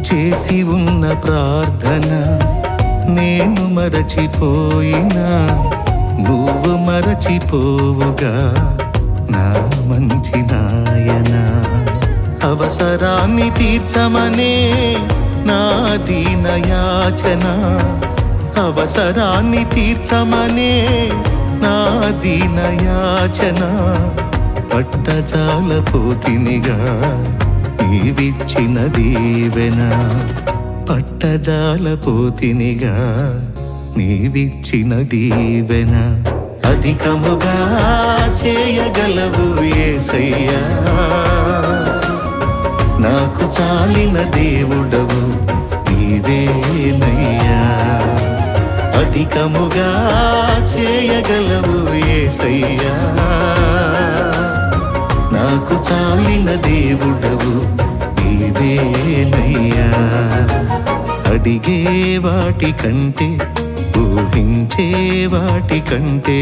చేసి ఉన్న ప్రార్థన నేను మరచిపోయినా నువ్వు మరచిపోవుగా నా మంచి నాయనా. అవసరాన్ని తీర్చమనే నా దీన యాచన, అవసరాన్ని తీర్చమనే నా దీన యాచన. పట్టజాలపోతినిగా నీవిచ్చిన దీవెన, పట్టజాలపోతినిగా నీవిచ్చిన దీవెన. అధికముగా చేయగలవు యేసయ్యా, నాకు చాలిన దేవుడవు నీవేనయ్యా. అధికముగా చేయగలవు యేసయ్యా, నాకు చాలిన దేవుడవు నీవేనయ్యా. అడిగే వాటి కంటే ఊహించే వాటి కంటే